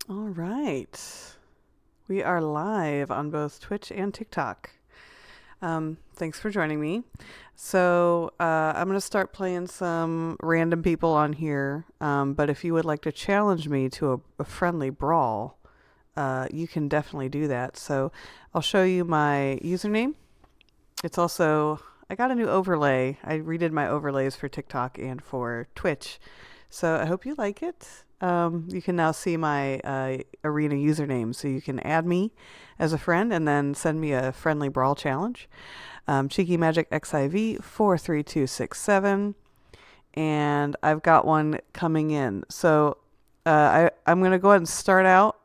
All right. We are live on both Twitch and TikTok. Thanks for joining me. So I'm going to start playing some random people on here. But if you would like to challenge me to a friendly brawl, you can definitely do that. So I'll show you my username. It's also, I got a new overlay. I redid my overlays for TikTok and for Twitch. So I hope you like it. You can now see my arena username, so you can add me as a friend and then send me a friendly brawl challenge. cheekymagicxiv 43267, and I've got one coming in. So I'm going to go ahead and start out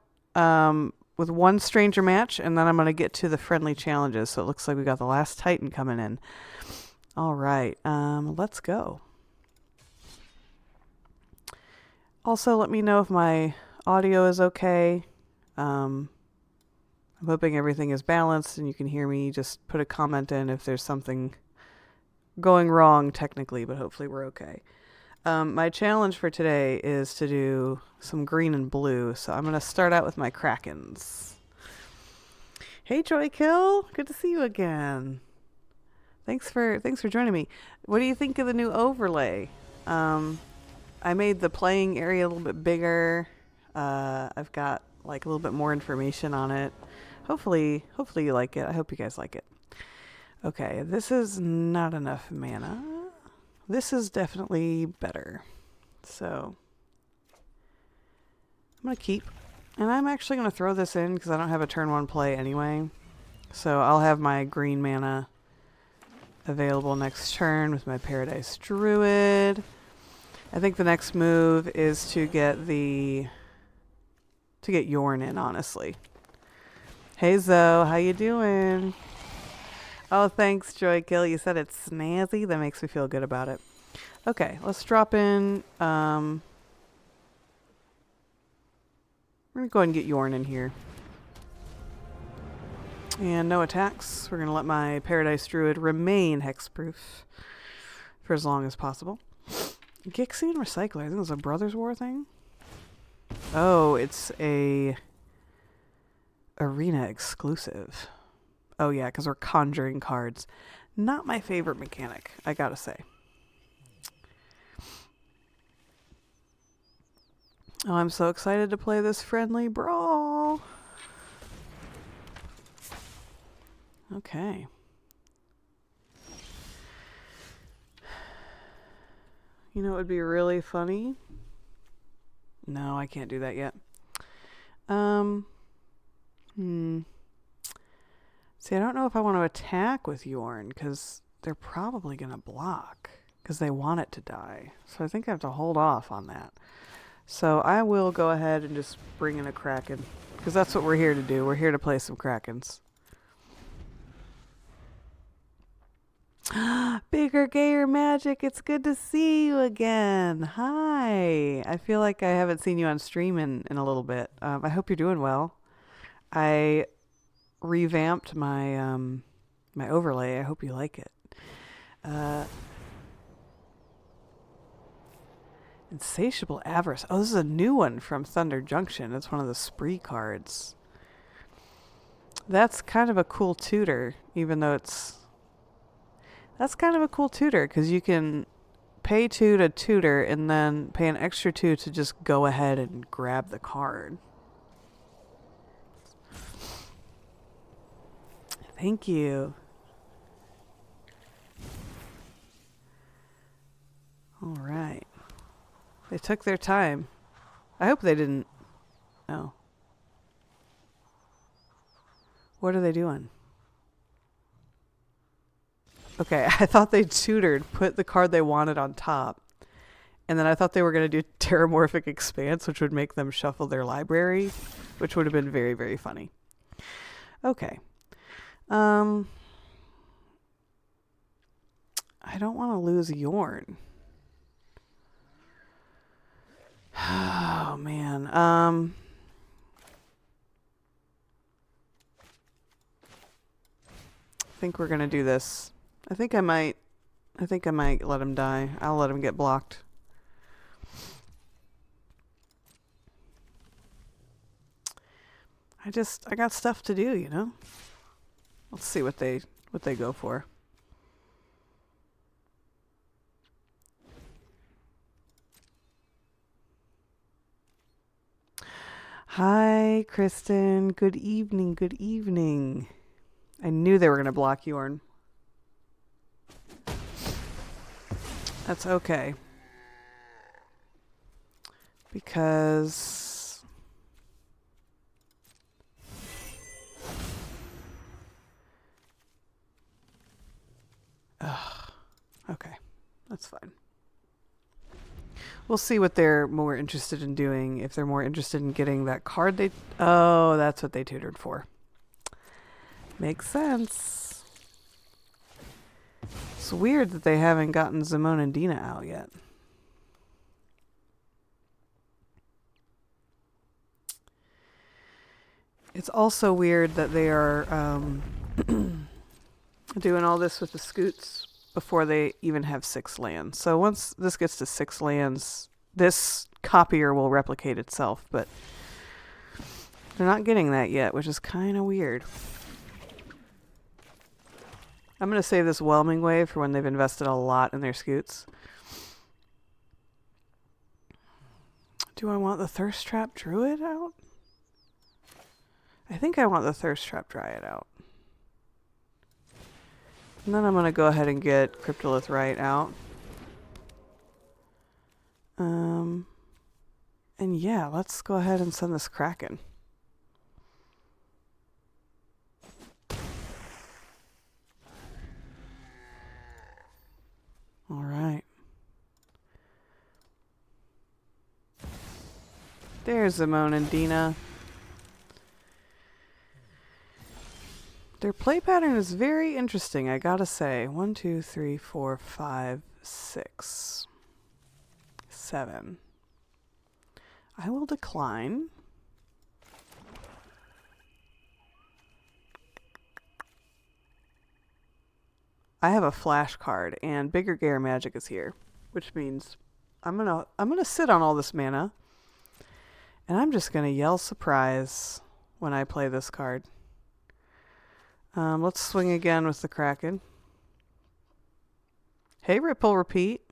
with one stranger match, and then I'm going to get to the friendly challenges. So it looks like we got the last Titan coming in. All right, let's go. Also, let me know if my audio is okay. I'm hoping everything is balanced and you can hear me. Just put a comment in if there's something going wrong technically, but hopefully we're okay. My challenge for today is to do some green and blue, so I'm going to start out with my Krakens. Hey, Joykill, good to see you again. Thanks for joining me. What do you think of the new overlay? I made the playing area a little bit bigger. I've got like a little bit more information on it. Hopefully you like it. I hope you guys like it. Okay, this is not enough mana. This is definitely better. So I'm going to keep. And I'm actually going to throw this in because I don't have a turn 1 play anyway. So I'll have my green mana available next turn with my Paradise Druid. I think the next move is to get Jorn in, honestly. Hey Zoe, how you doing? Oh, thanks, Joykill. You said it's snazzy. That makes me feel good about it. Okay, let's drop in. We're gonna go ahead and get Jorn in here. And no attacks. We're gonna let my Paradise Druid remain hexproof for as long as possible. Gixian Recycler. I think it was a Brothers War thing. Oh, it's a arena exclusive. Oh yeah, because we're conjuring cards. Not my favorite mechanic, I gotta say. Oh, I'm so excited to play this friendly brawl. Okay. You know, it would be really funny. No, I can't do that yet. See, I don't know if I want to attack with Jorn, because they're probably going to block, because they want it to die. So I think I have to hold off on that. So I will go ahead and just bring in a Kraken, because that's what we're here to do. We're here to play some Krakens. Bigger, gayer magic, it's good to see you again. Hi. I feel like I haven't seen you on stream in a little bit. I hope you're doing well. I revamped my my overlay. I hope you like it. Insatiable Avarice. Oh, this is a new one from Thunder Junction. It's one of the spree cards. That's kind of a cool tutor, even though it's... That's kind of a cool tutor, because you can pay 2 to tutor and then pay an extra 2 to just go ahead and grab the card. Thank you. All right. They took their time. I hope they didn't... Oh. What are they doing? Okay, I thought they tutored, put the card they wanted on top, and then I thought they were going to do Terramorphic Expanse, which would make them shuffle their library, which would have been very, very funny. Okay. I don't want to lose Jorn. Oh, man. I think we're going to do this. I think I might let him die. I'll let him get blocked. I got stuff to do, you know? Let's see what they go for. Hi, Kristen. Good evening. Good evening. I knew they were going to block Jorn. That's okay. Because... okay. That's fine. We'll see what they're more interested in doing. If they're more interested in getting that card they... Oh, that's what they tutored for. Makes sense. It's weird that they haven't gotten Zimone and Dina out yet. It's also weird that they are doing all this with the scoots before they even have 6 lands. So once this gets to 6 lands, this copier will replicate itself, but they're not getting that yet, which is kind of weird. I'm going to save this Whelming Wave for when they've invested a lot in their scoots. Do I want the Thirst Trap Druid out? I think I want the Thirst Trap Dryad out. And then I'm going to go ahead and get Cryptolith Rite out. And yeah, let's go ahead and send this Kraken. Alright. There's Zimone and Dina. Their play pattern is very interesting, I gotta say. 1, 2, 3, 4, 5, 6, 7. I will decline. I have a flash card, and Bigger Gare Magic is here, which means I'm gonna sit on all this mana, and I'm just gonna yell surprise when I play this card. Let's swing again with the Kraken. Hey, Ripple Repeat.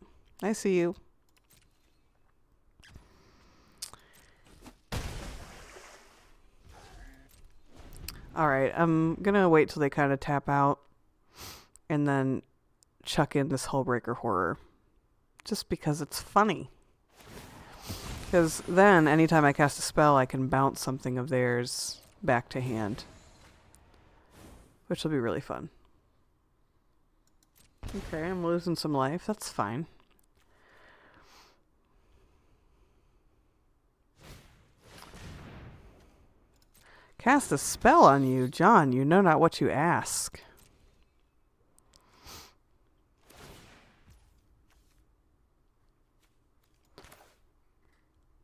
I see you. Alright, I'm gonna wait till they kind of tap out and then chuck in this Hullbreaker Horror. Just because it's funny. Because then, anytime I cast a spell, I can bounce something of theirs back to hand. Which will be really fun. Okay, I'm losing some life. That's fine. Cast a spell on you, John. You know not what you ask.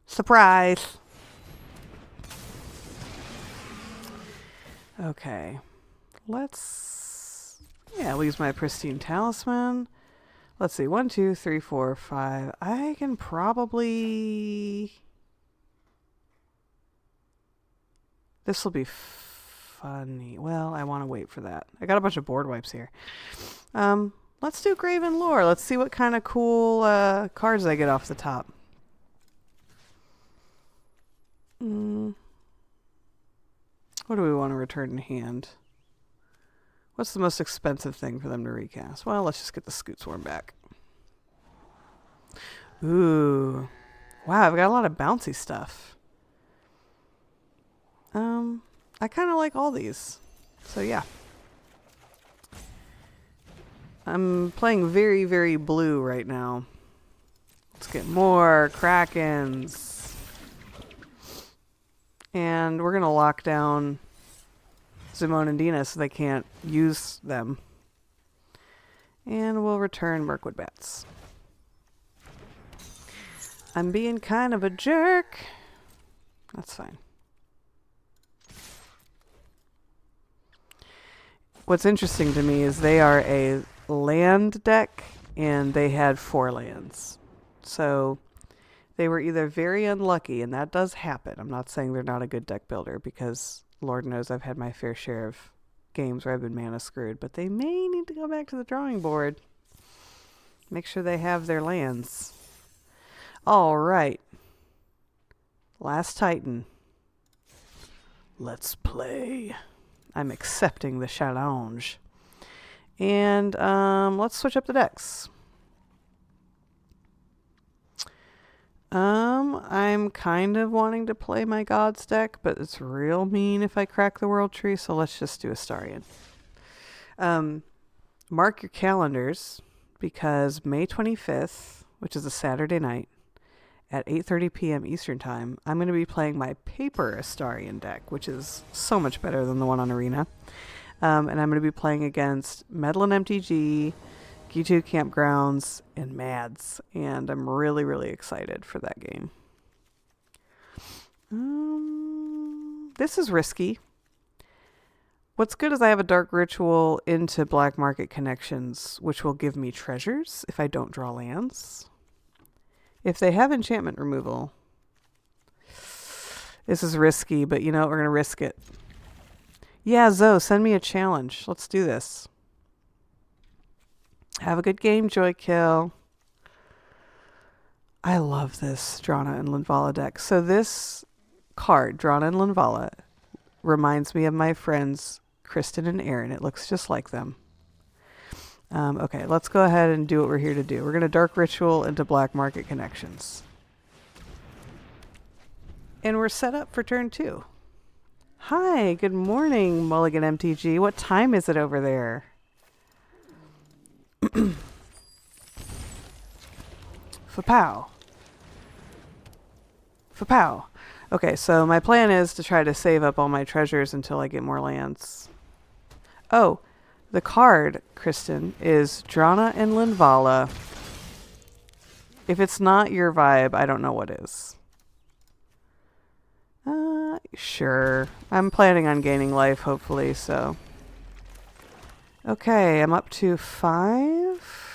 Surprise! Okay. We'll use my Pristine Talisman. Let's see, 1, 2, 3, 4, 5. I can probably... This will be funny. Well, I want to wait for that. I got a bunch of board wipes here. Let's do Graven Lore. Let's see what kind of cool cards I get off the top. What do we want to return in hand? What's the most expensive thing for them to recast? Well, let's just get the Scoot Swarm back. Ooh. Wow, I've got a lot of bouncy stuff. I kind of like all these. So yeah. I'm playing very, very blue right now. Let's get more Krakens. And we're going to lock down Zimone and Dina so they can't use them. And we'll return Mirkwood Bats. I'm being kind of a jerk. That's fine. What's interesting to me is they are a land deck, and they had 4 lands. So they were either very unlucky, and that does happen. I'm not saying they're not a good deck builder, because Lord knows I've had my fair share of games where I've been mana screwed, but they may need to go back to the drawing board. Make sure they have their lands. All right. Last Titan. Let's play. I'm accepting the challenge. And let's switch up the decks. I'm kind of wanting to play my Gods deck, but it's real mean if I crack the World Tree, so let's just do Astarion. Mark your calendars, because May 25th, which is a Saturday night, at 8:30 p.m. Eastern Time, I'm going to be playing my paper Astarion deck, which is so much better than the one on Arena. And I'm going to be playing against Medlin MTG, G2 Campgrounds, and Mads. And I'm really, really excited for that game. This is risky. What's good is I have a Dark Ritual into Black Market Connections, which will give me treasures if I don't draw lands. If they have enchantment removal, this is risky, but you know what? We're going to risk it. Yeah, Zoe, send me a challenge. Let's do this. Have a good game, Joykill. I love this Drana and Linvala deck. So this card, Drana and Linvala, reminds me of my friends Kristen and Aaron. It looks just like them. Okay, let's go ahead and do what we're here to do. We're going to Dark Ritual into Black Market Connections. And we're set up for turn 2. Hi, good morning, Mulligan MTG. What time is it over there? Fa-pow. Fa-pow. Okay, so my plan is to try to save up all my treasures until I get more lands. Oh, the card, Kristen, is Drana and Linvala. If it's not your vibe, I don't know what is. Sure. I'm planning on gaining life, hopefully, so. Okay, I'm up to 5.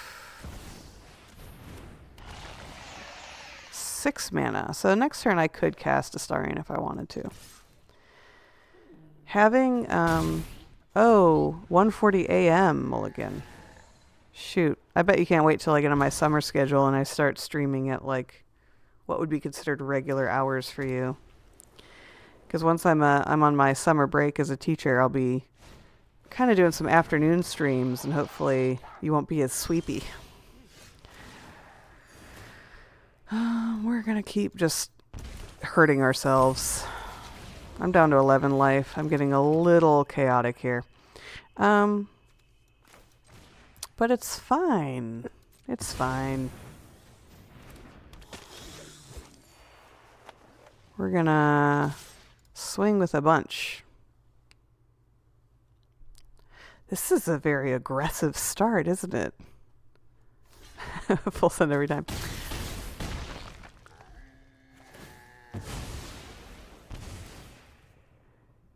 6 mana. So next turn I could cast Astarion if I wanted to. Having, 1:40 a.m. Mulligan. Shoot. I bet you can't wait till I get on my summer schedule and I start streaming at, like, what would be considered regular hours for you. Because once I'm on my summer break as a teacher, I'll be kind of doing some afternoon streams, and hopefully you won't be as sweepy. We're going to keep just hurting ourselves. I'm down to 11 life. I'm getting a little chaotic here. But it's fine. It's fine. We're going to swing with a bunch. This is a very aggressive start, isn't it? Full send every time.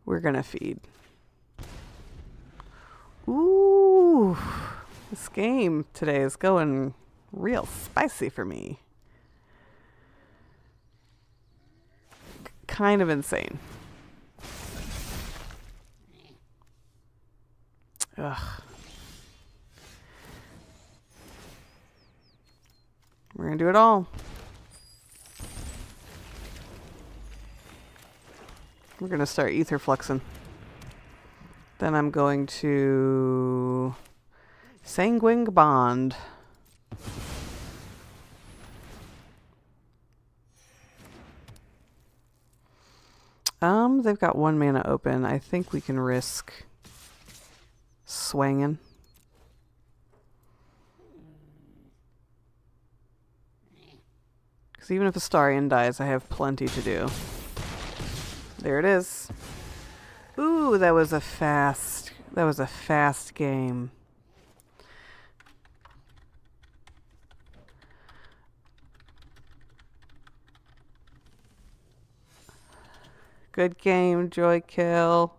We're gonna feed. Ooh, this game today is going real spicy for me. Kind of insane. Ugh. We're gonna do it all. We're gonna start ether fluxing. Then I'm going to Sanguine Bond. They've got 1 mana open. I think we can risk swanging. Because even if Astarion dies, I have plenty to do. There it is. Ooh, that was a fast game. Good game, Joykill.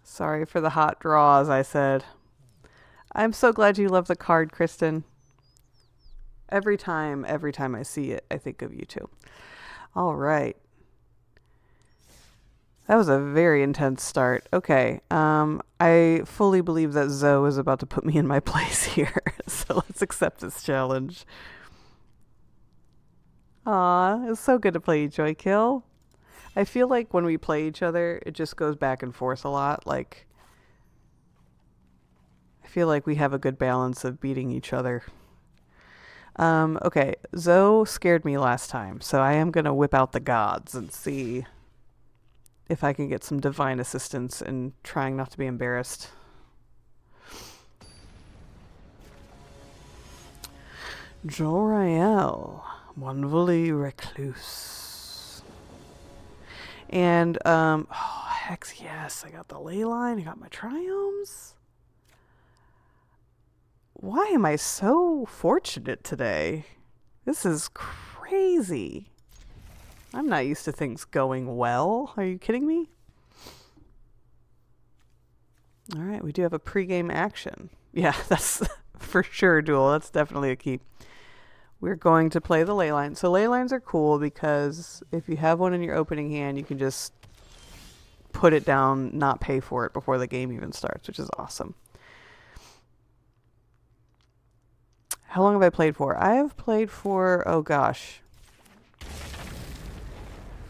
Sorry for the hot draws, I said. I'm so glad you love the card, Kristen. Every time I see it, I think of you too. All right. That was a very intense start. Okay. I fully believe that Zoe is about to put me in my place here. So let's accept this challenge. Aw, it's so good to play you, Joykill. I feel like when we play each other, it just goes back and forth a lot. Like, I feel like we have a good balance of beating each other. Okay, Zoe scared me last time, so I am going to whip out the gods and see if I can get some divine assistance in trying not to be embarrassed. Jor-El, Mournful Recluse. And, oh, heck yes, I got the ley line, I got my triomes. Why am I so fortunate today? This is crazy. I'm not used to things going well. Are you kidding me? All right, we do have a pregame action. Yeah, that's for sure, Duel. That's definitely a key. We're going to play the ley line. So ley lines are cool because if you have one in your opening hand, you can just put it down, not pay for it before the game even starts, which is awesome. How long have I played for? I have played for, oh gosh,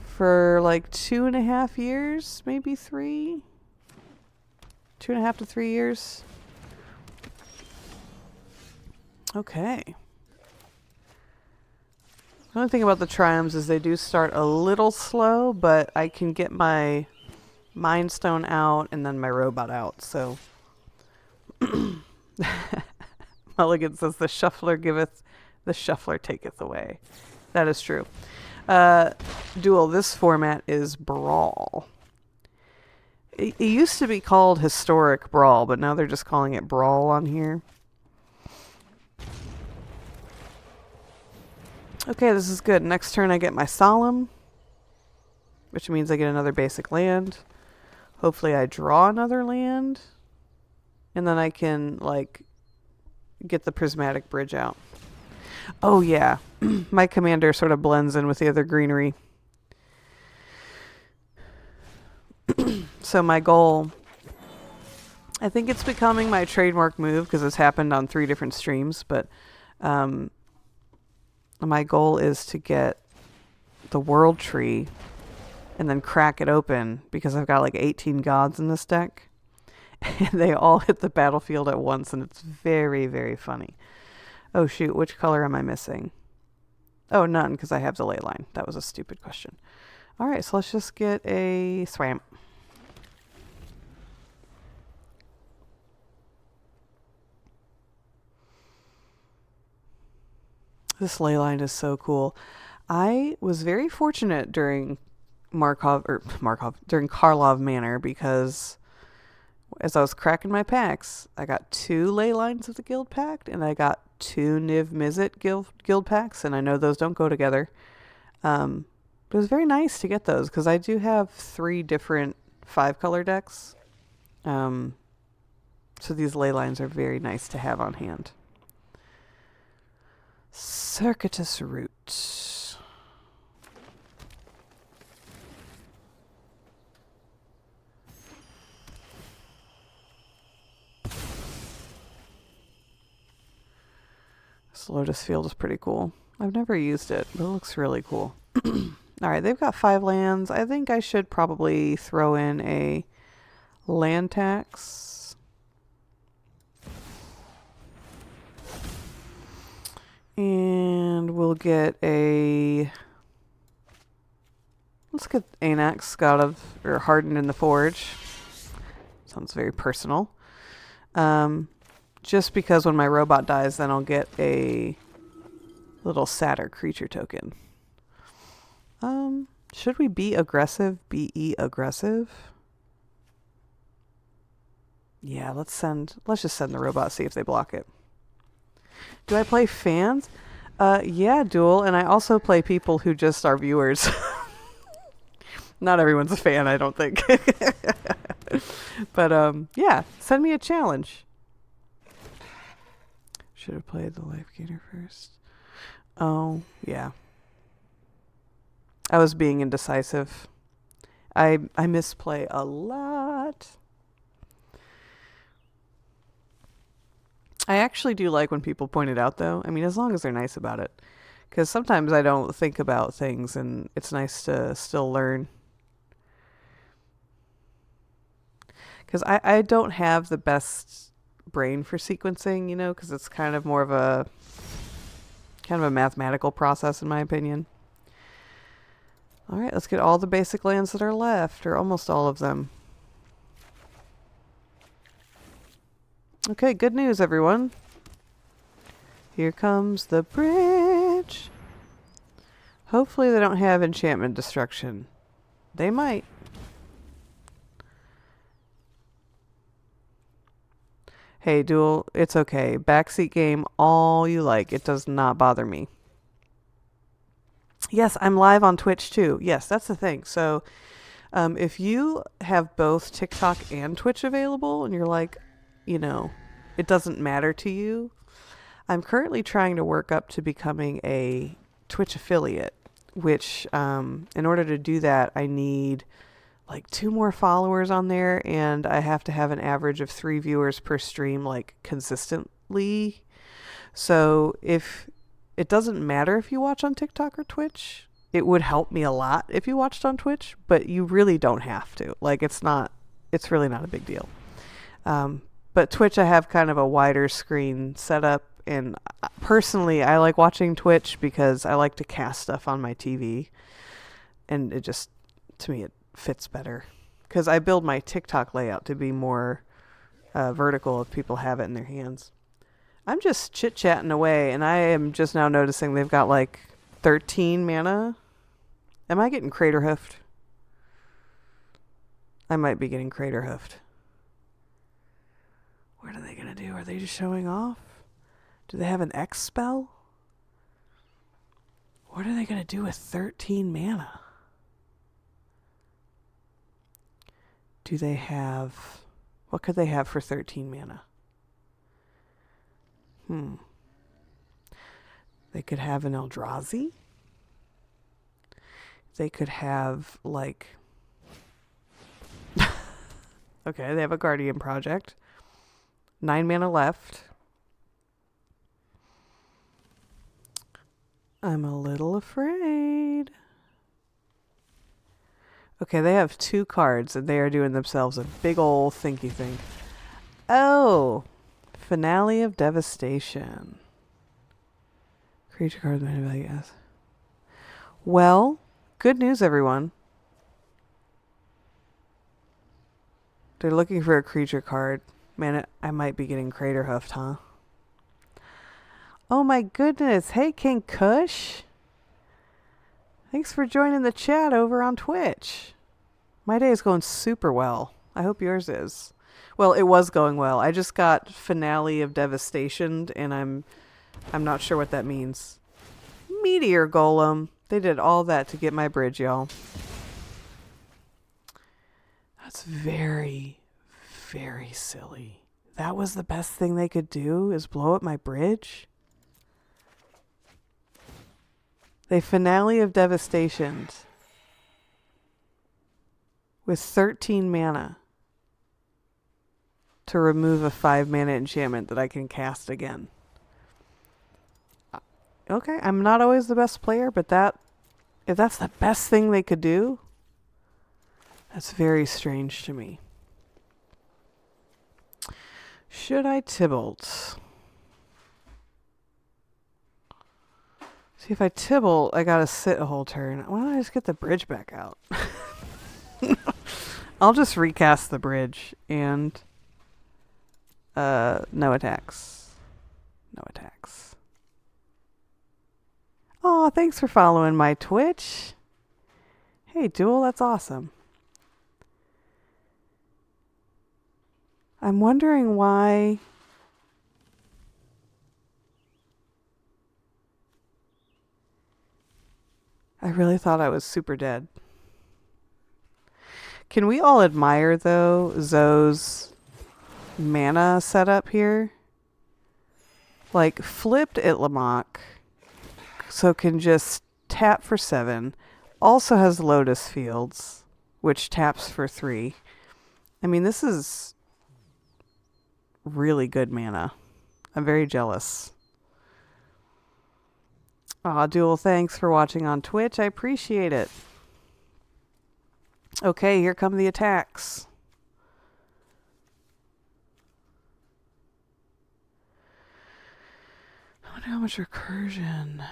for like 2.5 years, maybe 3. 2.5 to 3 years. Okay. The only thing about the triomes is they do start a little slow, but I can get my Mind Stone out and then my robot out, so... Mulligan says, the shuffler giveth, the shuffler taketh away. That is true. Duel, this format is Brawl. It used to be called Historic Brawl, but now they're just calling it Brawl on here. Okay, this is good. Next turn I get my Solemn, which means I get another basic land. Hopefully I draw another land. And then I can, like, get the Prismatic Bridge out. Oh, yeah. My commander sort of blends in with the other greenery. So my goal... I think it's becoming my trademark move because it's happened on 3 different streams, but my goal is to get the World Tree and then crack it open because I've got like 18 gods in this deck. And they all hit the battlefield at once, and it's very, very funny. Oh, shoot. Which color am I missing? Oh, none, because I have the ley line. That was a stupid question. All right, so let's just get a swamp. This ley line is so cool. I was very fortunate during during Karlov Manor because... as I was cracking my packs, I got 2 ley lines of the Guild Pact, and I got 2 Niv Mizzet Guild Packs, and I know those don't go together. But it was very nice to get those, because I do have 3 different 5-color decks. So these ley lines are very nice to have on hand. Circuitous Route. This Lotus Field is pretty cool. I've never used it, but it looks really cool. Alright, they've got 5 lands. I think I should probably throw in a land tax. And we'll get a... let's get Anax, Hardened in the Forge. Sounds very personal. Just because when my robot dies, then I'll get a little sadder creature token. Should we be aggressive? Be aggressive? Yeah, let's just send the robot, see if they block it. Do I play fans? Yeah, Duel, and I also play people who just are viewers. Not everyone's a fan, I don't think. But, yeah, send me a challenge. Should have played the Life Gainer first. Oh, yeah. I was being indecisive. I misplay a lot. I actually do like when people point it out, though. I mean, as long as they're nice about it. Because sometimes I don't think about things, and it's nice to still learn. Because I don't have the best brain for sequencing, you know, because it's kind of more of a mathematical process, in my opinion. All right, let's get all the basic lands that are left, or almost all of them. Okay, good news, everyone. Here comes the bridge. Hopefully they don't have enchantment destruction. They might. Hey, Duel, it's okay. Backseat game all you like. It does not bother me. Yes, I'm live on Twitch too. Yes, that's the thing. So if you have both TikTok and Twitch available and you're like, you know, it doesn't matter to you, I'm currently trying to work up to becoming a Twitch affiliate, which in order to do that, I need like 2 more followers on there, and I have to have an average of 3 viewers per stream, like consistently. So if it doesn't matter if you watch on TikTok or Twitch, it would help me a lot if you watched on Twitch, but you really don't have to. Like, it's really not a big deal. But Twitch, I have kind of a wider screen setup, and personally, I like watching Twitch because I like to cast stuff on my TV, and it just, to me, it fits better. Because I build my TikTok layout to be more vertical if people have it in their hands. I'm just chit-chatting away, and I am just now noticing they've got like 13 mana. Am I getting crater hoofed? I might be getting crater hoofed. What are they going to do? Are they just showing off? Do they have an X spell? What are they going to do with 13 mana? Do they have... What could they have for 13 mana? They could have an Eldrazi. They could have, like... Okay, they have a Guardian Project. 9 mana left. I'm a little afraid. Okay, they have 2 cards, and they are doing themselves a big ol' thinky think. Oh! Finale of Devastation. Creature card with mana value, yes. Well, good news, everyone. They're looking for a creature card. Man, I might be getting crater hoofed, huh? Oh my goodness. Hey, King Kush. Thanks for joining the chat over on Twitch. My day is going super well. I hope yours is. Well, it was going well. I just got Finale of Devastation, and I'm not sure what that means. Meteor Golem. They did all that to get my bridge, y'all. That's very, very silly. That was the best thing they could do, is blow up my bridge? They Finale of Devastation with 13 mana to remove a 5 mana enchantment that I can cast again. Okay, I'm not always the best player, but if that's the best thing they could do, that's very strange to me. Should I Tibalt? See, if I Tibalt, I gotta sit a whole turn. Why don't I just get the bridge back out? I'll just recast the bridge and no attacks. No attacks. Aw, thanks for following my Twitch. Hey, Duel, that's awesome. I'm wondering why... I really thought I was super dead. Can we all admire, though, Zoe's mana setup here? Like, flipped Itlamok, so can just tap for 7. Also has Lotus Fields. which taps for 3. I mean, this is really good mana. I'm very jealous. Aw, Duel, thanks for watching on Twitch. I appreciate it. Okay, here come the attacks. I wonder how much recursion.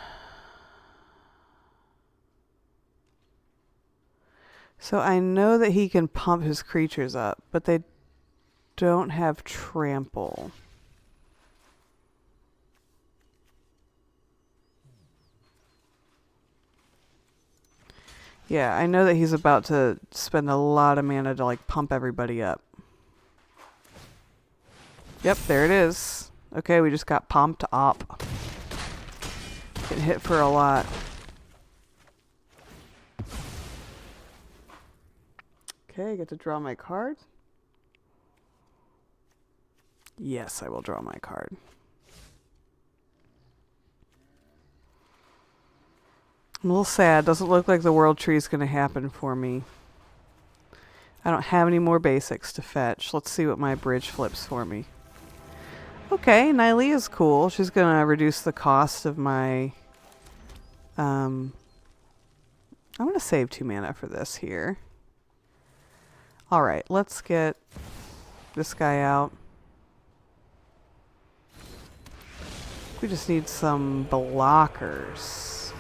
So I know that he can pump his creatures up, but they don't have trample. Yeah, I know that he's about to spend a lot of mana to like pump everybody up. Yep, there it is. Okay, we just got pumped up. Getting hit for a lot. Okay, I get to draw my card. Yes, I will draw my card. I'm a little sad. Doesn't look like the world tree is going to happen for me. I don't have any more basics to fetch. Let's see what my bridge flips for me. Okay, Nylea is cool. She's going to reduce the cost of my... I'm going to save 2 mana for this here. Alright, let's get this guy out. We just need some blockers.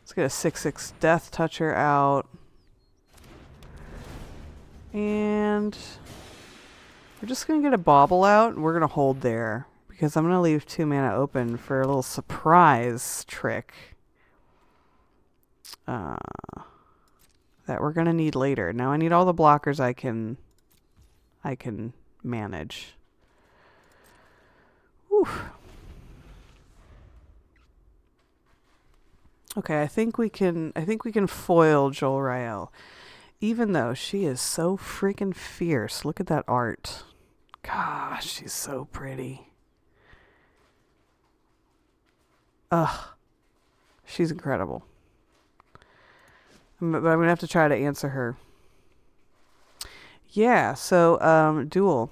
Let's get a 6/6 Death Toucher out. And we're just going to get a Bauble out, and we're going to hold there. Because I'm going to leave 2 mana open for a little surprise trick. That we're going to need later. Now I need all the blockers I can manage. Whew. Okay, I think we can foil Jolrael. Even though she is so freaking fierce. Look at that art. Gosh, she's so pretty. Ugh. She's incredible. But I'm going to have to try to answer her. Yeah, so, Duel.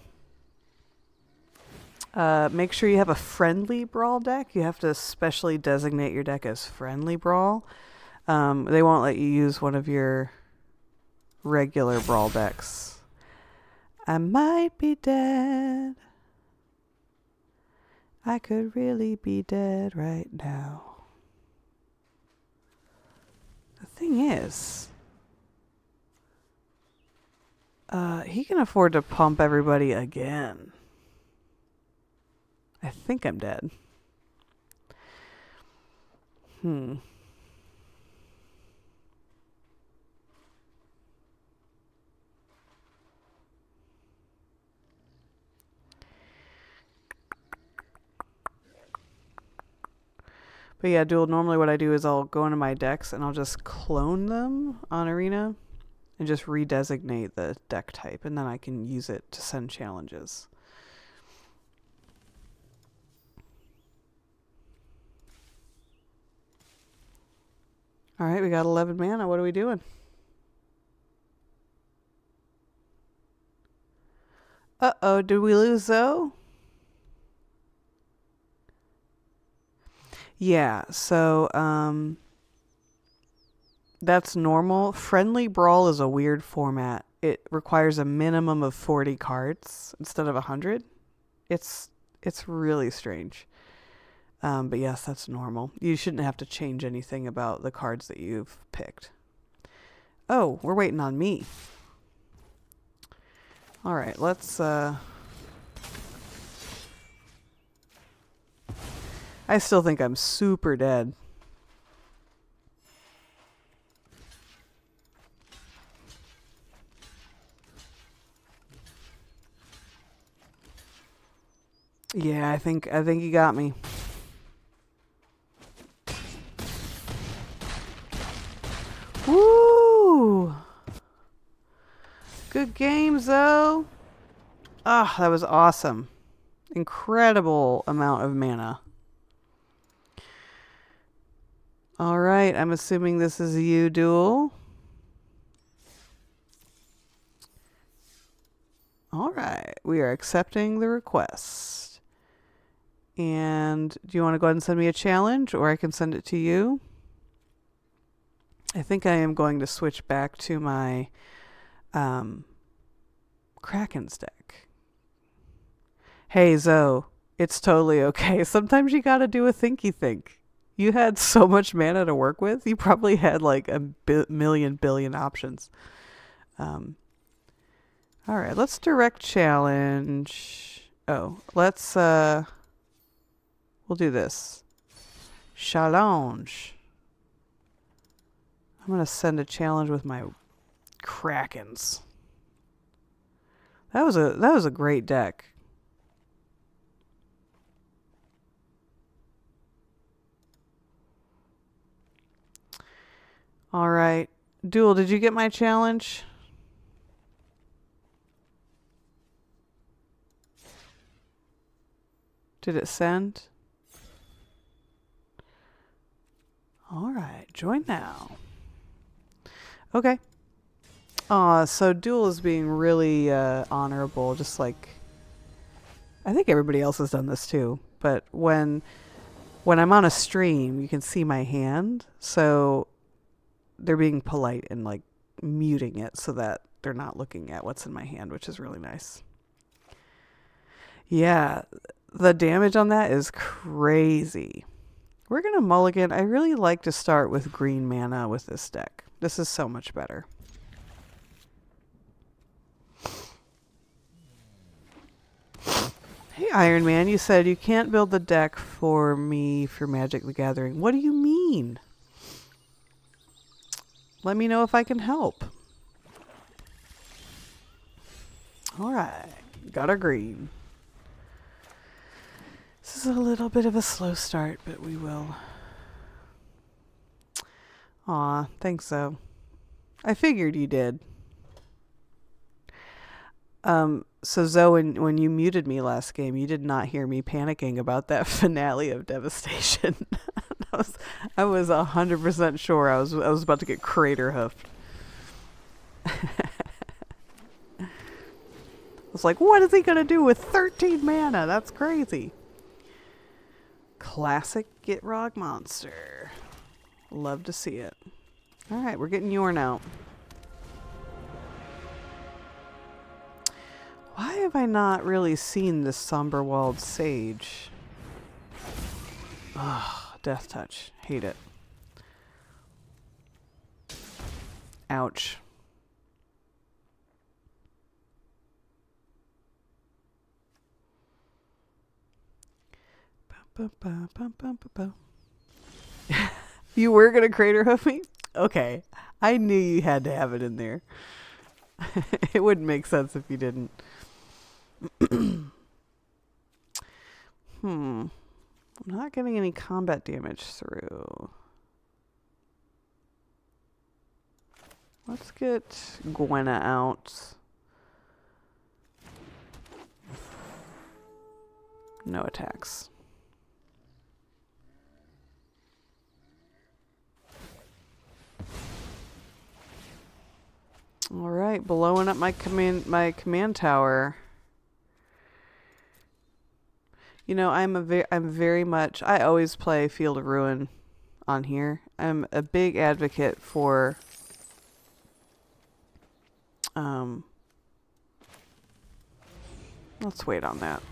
Make sure you have a friendly Brawl deck. You have to specially designate your deck as friendly Brawl. They won't let you use one of your regular Brawl decks. I might be dead. I could really be dead right now. The thing is, he can afford to pump everybody again. I think I'm dead. But yeah, Duel, normally what I do is I'll go into my decks and I'll just clone them on Arena and just redesignate the deck type, and then I can use it to send challenges. Alright, we got 11 mana. What are we doing? Uh-oh, did we lose Zoe? Yeah, so, that's normal. Friendly Brawl is a weird format. It requires a minimum of 40 cards instead of 100. It's really strange. But yes, that's normal. You shouldn't have to change anything about the cards that you've picked. Oh, we're waiting on me. Alright, let's, I still think I'm super dead. Yeah, I think he got me. Woo! Good game, Zoe. Ah, that was awesome. Incredible amount of mana. Alright, I'm assuming this is you, Duel. All right. We are accepting the request. And do you want to go ahead and send me a challenge, or I can send it to you? I think I am going to switch back to my Kraken's deck. Hey, Zoe, it's totally okay. Sometimes you gotta do a thinky think. You had so much mana to work with. You probably had like a million billion options. All right, let's direct challenge. Oh, let's we'll do this. Challenge. I'm gonna send a challenge with my Krakens. That was a great deck. All right. Duel, did you get my challenge? Did it send? All right. Join now. Okay. So Duel is being really honorable, just like I think everybody else has done this too. But when I'm on a stream, you can see my hand, so they're being polite and like muting it so that they're not looking at what's in my hand, which is really nice. Yeah, the damage on that is crazy. We're gonna mulligan. I really like to start with green mana with this deck. This is so much better. Hey, Iron Man, you said you can't build the deck for me for Magic the Gathering. What do you mean? Let me know if I can help. Alright, got our green. This is a little bit of a slow start, but we will. Aw, thanks so. I figured you did. So Zoe, when you muted me last game, you did not hear me panicking about that finale of Devastation. I was 100% sure I was about to get crater hoofed. I was like, what is he gonna do with 13 mana? That's crazy. Classic Gitrog monster. Love to see it. All right, we're getting Jorn out. Why have I not really seen this Somberwald Sage? Ugh, Death Touch. Hate it. Ouch. You were gonna crater hoof me? Okay. I knew you had to have it in there. It wouldn't make sense if you didn't. I'm not getting any combat damage through. Let's get Gwenna out. No attacks. All right, blowing up my command tower. You know, I'm very much. I always play Field of Ruin on here. I'm a big advocate for. Let's wait on that.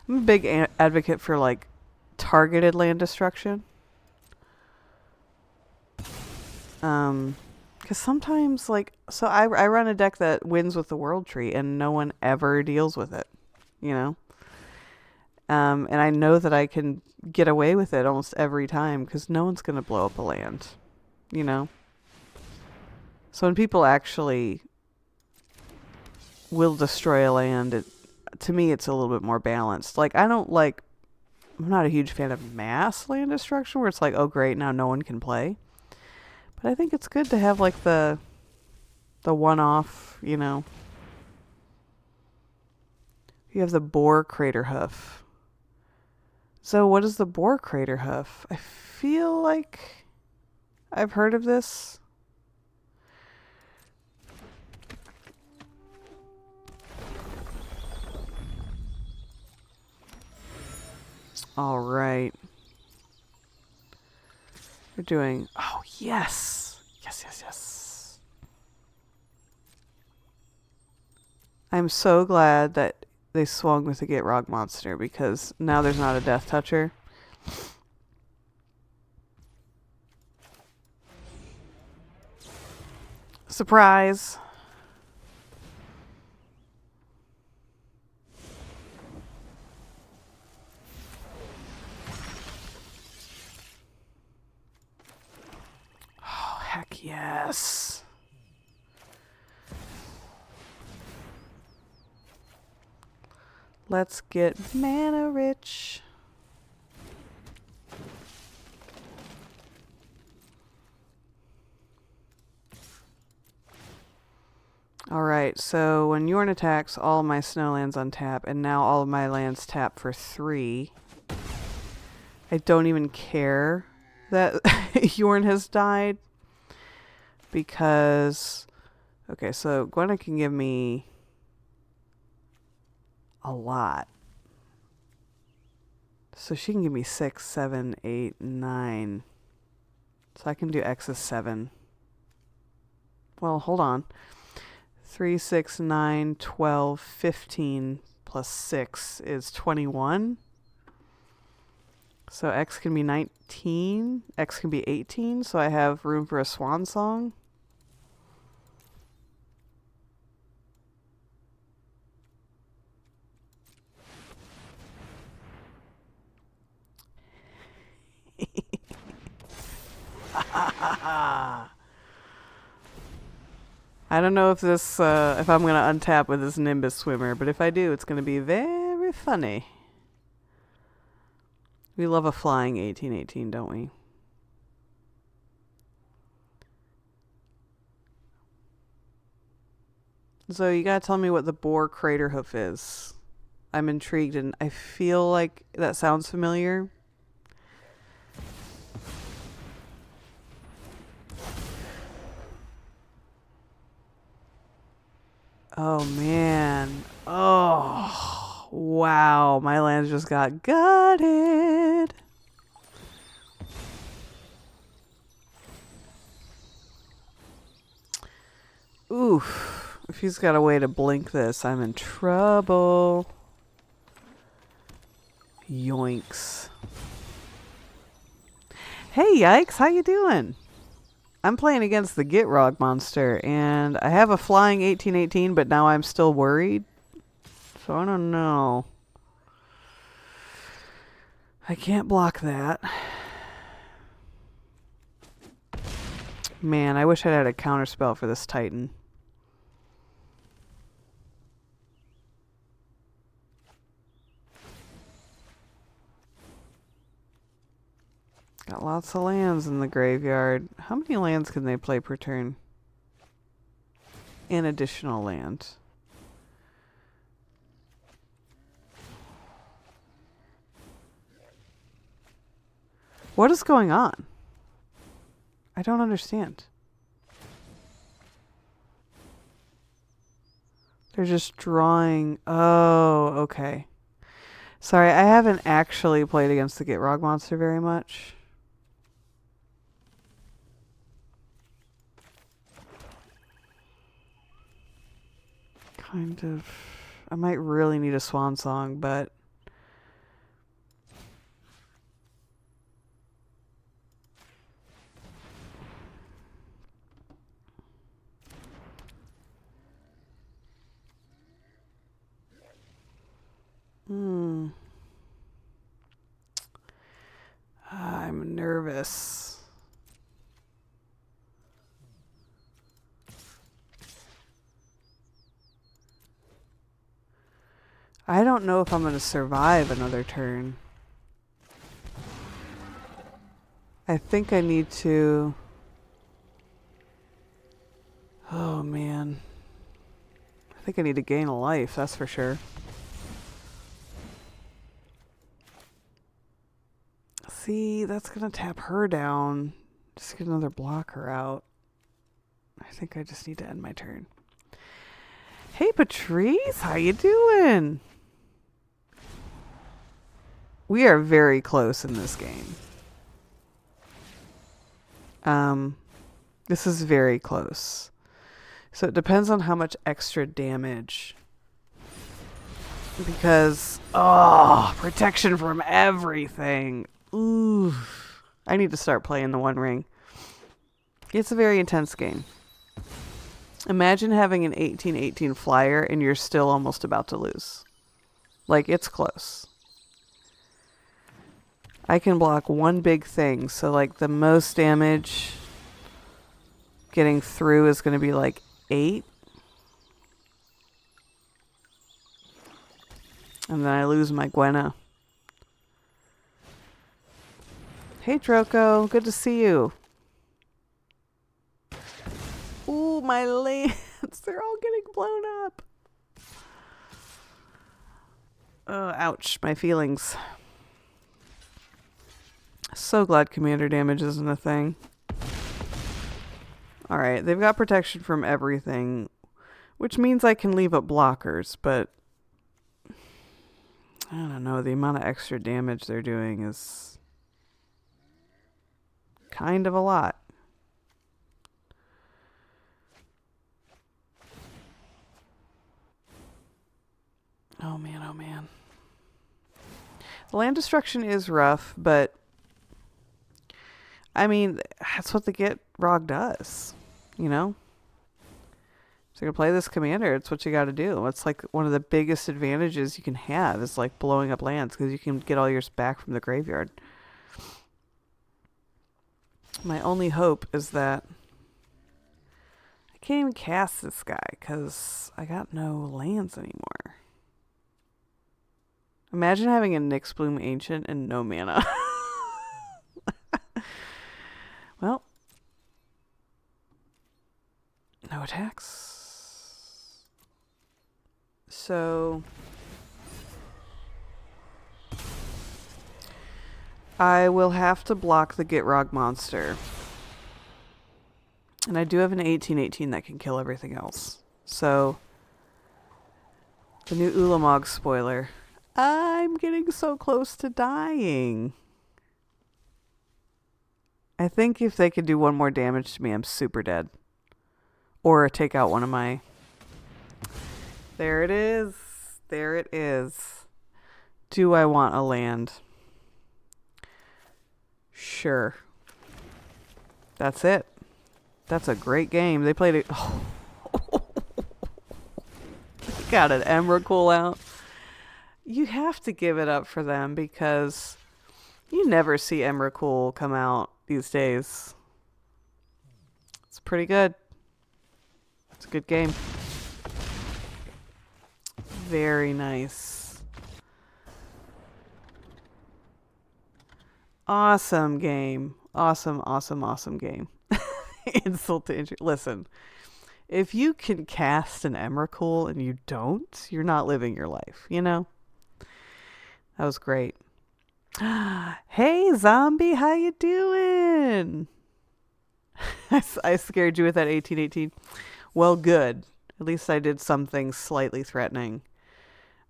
I'm a big advocate for like targeted land destruction. Because sometimes, like, so I run a deck that wins with the World Tree, and no one ever deals with it, you know? And I know that I can get away with it almost every time, because no one's going to blow up a land, you know? So when people actually will destroy a land, to me, it's a little bit more balanced. Like, I'm not a huge fan of mass land destruction, where it's like, oh, great, now no one can play. But I think it's good to have like the one-off, you know. You have the Boar Crater Hoof. So what is the Boar Crater Hoof? I feel like I've heard of this. All right. We're doing... Oh, yes! Yes, yes, yes. I'm so glad that they swung with the Gitrog monster, because now there's not a Death Toucher. Surprise! Oh, heck yes! Let's get mana rich. Alright, so when Jorn attacks, all my snow lands untap, and now all of my lands tap for 3. I don't even care that Jorn has died, because... Okay, so Gwenna can give me a lot. So she can give me 6, 7, 8, 9. So I can do X is 7. Well, hold on. 3, 6, 9, 12, 15 plus 6 is 21. So X can be 19. X can be 18. So I have room for a swan song. I don't know if this, if I'm going to untap with this Nimbus Swimmer, but if I do, it's going to be very funny. We love a flying 1818, don't we? So you gotta tell me what the Boar Crater Hoof is. I'm intrigued, and I feel like that sounds familiar. Oh, man. Oh, wow. My lands just got gutted. Oof. If he's got a way to blink this, I'm in trouble. Yoinks. Hey, Yikes. How you doing? I'm playing against the Gitrog monster, and I have a flying 1818, but now I'm still worried. So I don't know. I can't block that. Man, I wish I'd had a counterspell for this Titan. Got lots of lands in the graveyard. How many lands can they play per turn? An additional land. What is going on? I don't understand. They're just drawing... Oh, okay. Sorry, I haven't actually played against the Gitrog monster very much. Kind of... I might really need a swan song, but... I'm nervous. I don't know if I'm going to survive another turn. I think I need to... Oh, man. I think I need to gain a life, that's for sure. See, that's going to tap her down. Just get another blocker out. I think I just need to end my turn. Hey, Patrice, how you doing? We are very close in this game. This is very close. So it depends on how much extra damage. Because, protection from everything. Ooh. I need to start playing the One Ring. It's a very intense game. Imagine having an 18-18 flyer and you're still almost about to lose. Like, it's close. I can block one big thing, so like the most damage getting through is going to be like 8. And then I lose my Gwenna. Hey Droko, good to see you. Ooh, my lands, they're all getting blown up. Oh, ouch, my feelings. So glad commander damage isn't a thing. Alright, they've got protection from everything, which means I can leave up blockers, but I don't know, the amount of extra damage they're doing is kind of a lot. Oh man, oh man. The land destruction is rough, but I mean, that's what the Get Rog does, you know? So you're going to play this commander, it's what you got to do. It's like one of the biggest advantages you can have is like blowing up lands because you can get all yours back from the graveyard. My only hope is that I can't even cast this guy because I got no lands anymore. Imagine having a Nyxbloom Ancient and no mana. Well, no attacks. So I will have to block the Gitrog monster. And I do have an 18-18 that can kill everything else. So the new Ulamog spoiler. I'm getting so close to dying. I think if they could do one more damage to me, I'm super dead. Or take out one of my... There it is. There it is. Do I want a land? Sure. That's it. That's a great game. They played it... Oh. Got an Emrakul out. You have to give it up for them because you never see Emrakul come out these days. It's pretty good. It's a good game. Very nice. Awesome game. Awesome, awesome, awesome game. Insult to injury. Listen, if you can cast an Emrakul and you don't, you're not living your life, you know? That was great. Hey, zombie, how you doing? I scared you with that 18-18. Well, good. At least I did something slightly threatening.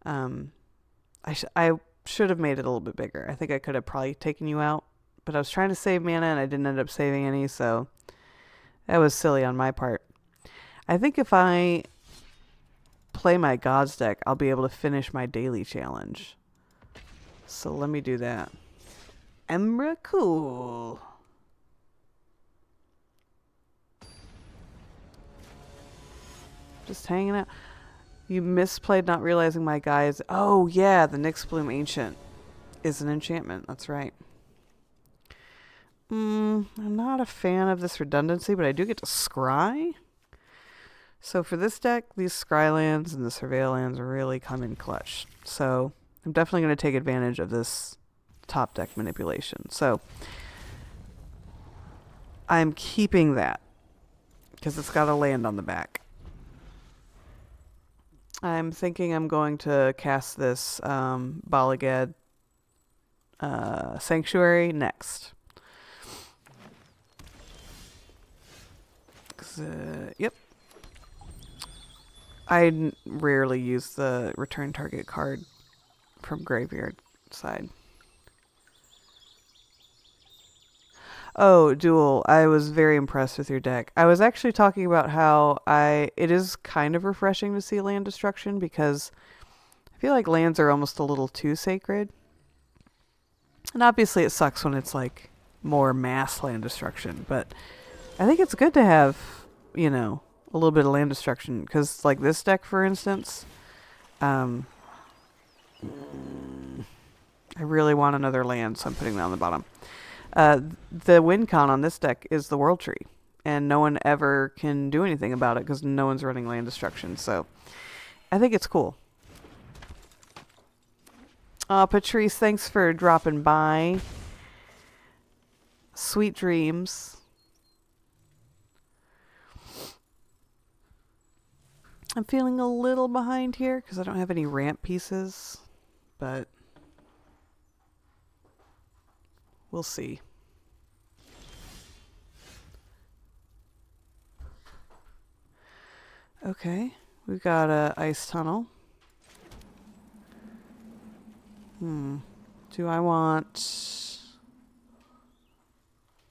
I should have made it a little bit bigger. I think I could have probably taken you out, but I was trying to save mana and I didn't end up saving any, so that was silly on my part. I think if I play my Gods deck, I'll be able to finish my daily challenge. So let me do that. Emrakul. Just hanging out. You misplayed not realizing my guy is... Oh, yeah, the Nyxbloom Ancient is an enchantment. That's right. I'm not a fan of this redundancy, but I do get to scry. So for this deck, these scry lands and the surveil lands really come in clutch. So I'm definitely going to take advantage of this top deck manipulation. So I'm keeping that because it's got a land on the back. I'm thinking I'm going to cast this Balagad Sanctuary next. Yep. I rarely use the return target card from graveyard side. Oh, Duel, I was very impressed with your deck. I was actually talking about how it is kind of refreshing to see land destruction because I feel like lands are almost a little too sacred. And obviously it sucks when it's like more mass land destruction, but I think it's good to have, a little bit of land destruction because like this deck, for instance, I really want another land, so I'm putting that on the bottom. The win con on this deck is the World Tree, and no one ever can do anything about it because no one's running land destruction, so I think it's cool. Patrice, thanks for dropping by. Sweet dreams. I'm feeling a little behind here because I don't have any ramp pieces, but we'll see. Okay, we've got a ice tunnel. Do I want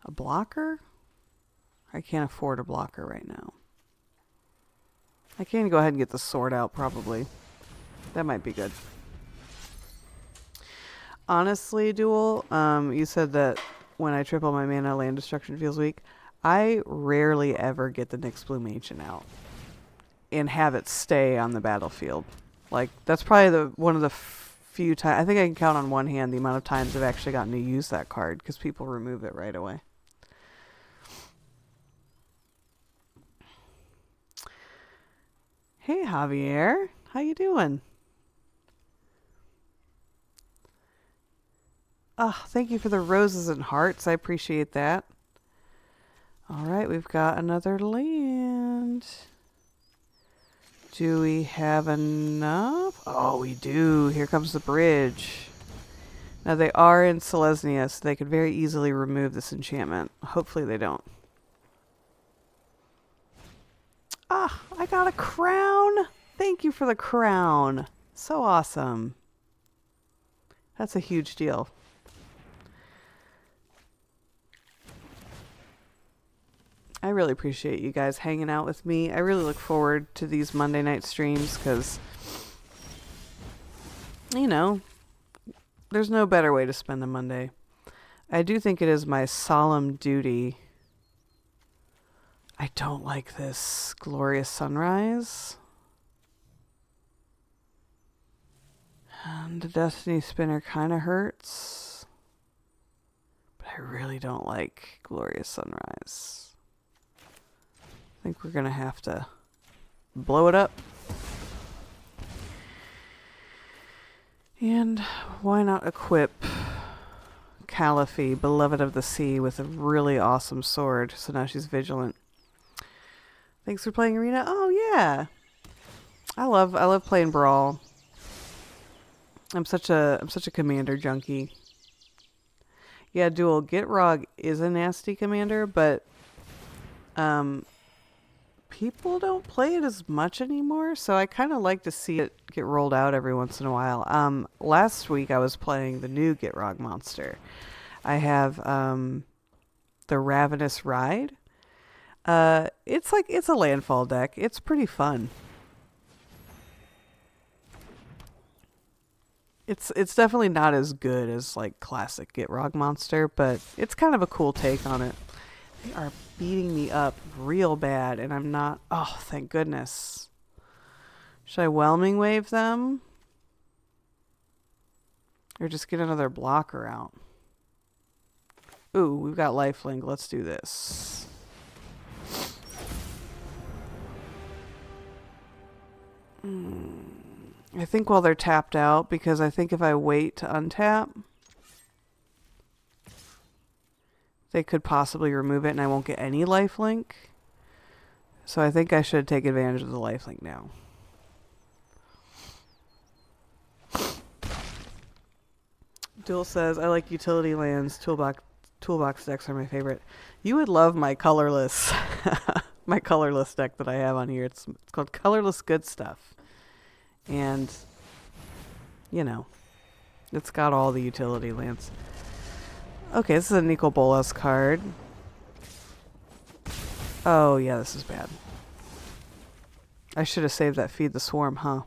a blocker? I can't afford a blocker right now. I can go ahead and get the sword out, probably. That might be good. Honestly, Duel, you said that when I triple my mana, land destruction feels weak. I rarely ever get the Nyx Bloom Ancient out and have it stay on the battlefield. Like, that's probably one of the few times. I think I can count on one hand the amount of times I've actually gotten to use that card because people remove it right away. Hey, Javier. How you doing? Thank you for the roses and hearts. I appreciate that. All right, we've got another land. Do we have enough? Oh, we do. Here comes the bridge. Now, they are in Selesnya, so they could very easily remove this enchantment. Hopefully they don't. I got a crown. Thank you for the crown. So awesome. That's a huge deal. I really appreciate you guys hanging out with me. I really look forward to these Monday night streams because, there's no better way to spend a Monday. I do think it is my solemn duty. I don't like this glorious sunrise. And the Destiny Spinner kind of hurts. But I really don't like glorious sunrise. I think we're going to have to blow it up. And why not equip Caliphie, beloved of the sea, with a really awesome sword. So now she's vigilant. Thanks for playing Arena. Oh yeah, I love playing Brawl. I'm such a commander junkie. Yeah, Duel Gitrog is a nasty commander, but people don't play it as much anymore, so I kind of like to see it get rolled out every once in a while. Last week I was playing the new Gitrog monster. I have the Ravenous Ride. It's a landfall deck. It's pretty fun. It's definitely not as good as like classic Gitrog monster, but it's kind of a cool take on it. They are beating me up real bad, and I'm not... Oh, thank goodness. Should I Whelming Wave them? Or just get another blocker out? Ooh, we've got lifelink. Let's do this. I think while they're tapped out, because I think if I wait to untap, they could possibly remove it and I won't get any lifelink. So I think I should take advantage of the lifelink now. Duel says, I like utility lands. Toolbox decks are my favorite. You would love my colorless my colorless deck that I have on here. It's called Colorless Good Stuff. And, it's got all the utility lands. Okay, this is a Nicol Bolas card. Oh, yeah, this is bad. I should have saved that Feed the Swarm, huh?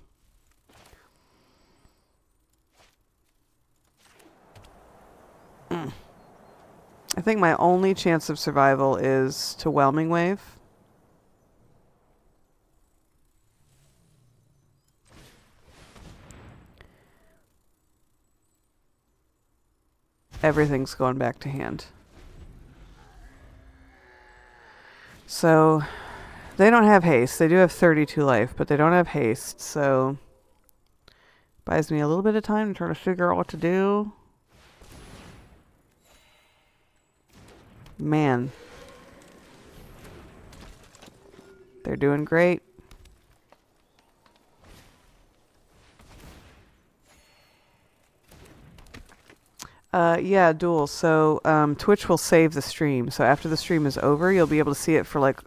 I think my only chance of survival is to Whelming Wave. Everything's going back to hand. So, they don't have haste. They do have 32 life, but they don't have haste, so... buys me a little bit of time to try to figure out what to do. Man. They're doing great. Yeah, duel. So, Twitch will save the stream. So after the stream is over, you'll be able to see it for like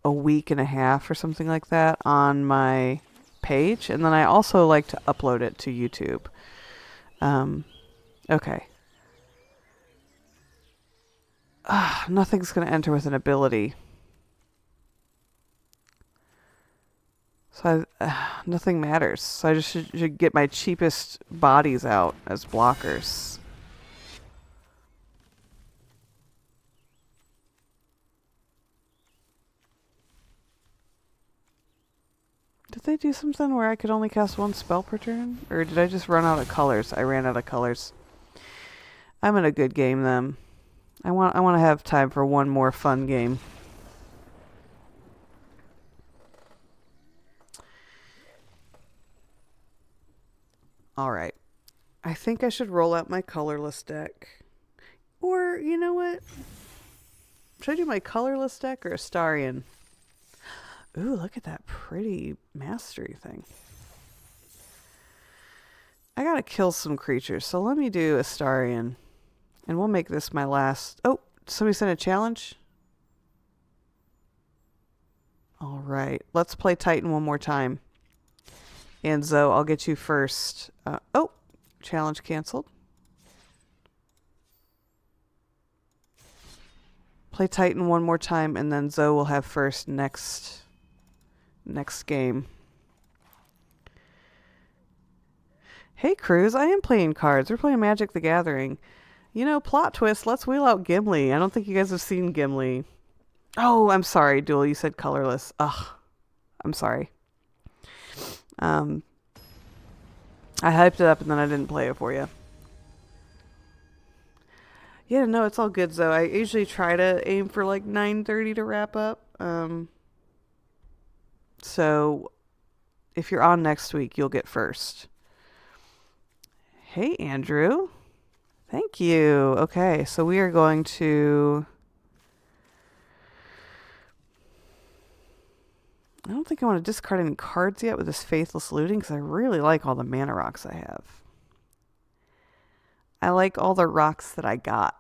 a week and a half or something like that on my page. And then I also like to upload it to YouTube. Okay. Nothing's going to enter with an ability. So nothing matters. So I just should get my cheapest bodies out as blockers. Did they do something where I could only cast one spell per turn? Or did I just run out of colors? I ran out of colors. I'm in a good game then. I want to have time for one more fun game. Alright. I think I should roll out my colorless deck. Or, you know what? Should I do my colorless deck or Astarion? Ooh, look at that pretty mastery thing. I gotta kill some creatures, so let me do Astarion. And we'll make this my last... Oh, somebody sent a challenge? Alright, let's play Titan one more time. And Zoe, I'll get you first. Oh, challenge canceled. Play Titan one more time, and then Zoe will have first next game. Hey, Cruz, I am playing cards. We're playing Magic the Gathering. You know, plot twist, let's wheel out Gimli. I don't think you guys have seen Gimli. Oh, I'm sorry, Duel, you said colorless. Ugh, I'm sorry. I hyped it up and then I didn't play it for you. Yeah, no, it's all good, though. I usually try to aim for like 9:30 to wrap up. So if you're on next week, you'll get first. Hey, Andrew. Thank you. Okay, so we are going to... I don't think I want to discard any cards yet with this Faithless Looting because I really like all the mana rocks I have. I like all the rocks that I got.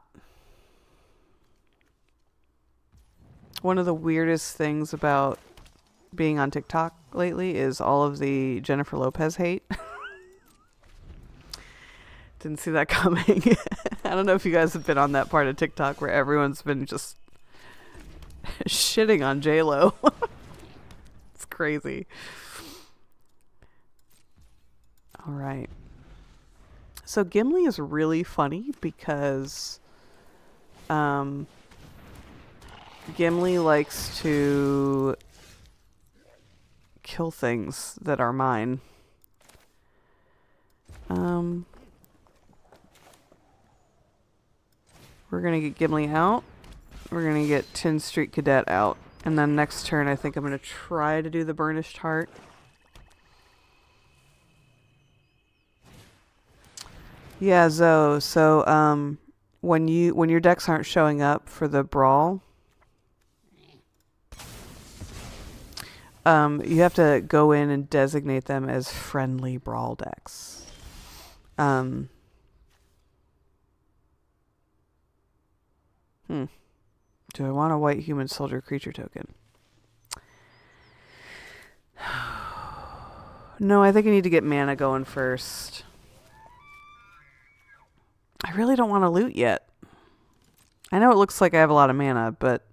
One of the weirdest things about being on TikTok lately is all of the Jennifer Lopez hate. Didn't see that coming. I don't know if you guys have been on that part of TikTok where everyone's been just shitting on J-Lo. It's crazy. All right. So Gimli is really funny because Gimli likes to kill things that are mine. We're going to get Gimli out. We're going to get Tin Street Cadet out. And then next turn, I think I'm going to try to do the Burnished Heart. Yeah, Zoe. So, when your decks aren't showing up for the Brawl, you have to go in and designate them as friendly Brawl decks. Do I want a white human soldier creature token? No, I think I need to get mana going first. I really don't want to loot yet. I know it looks like I have a lot of mana, but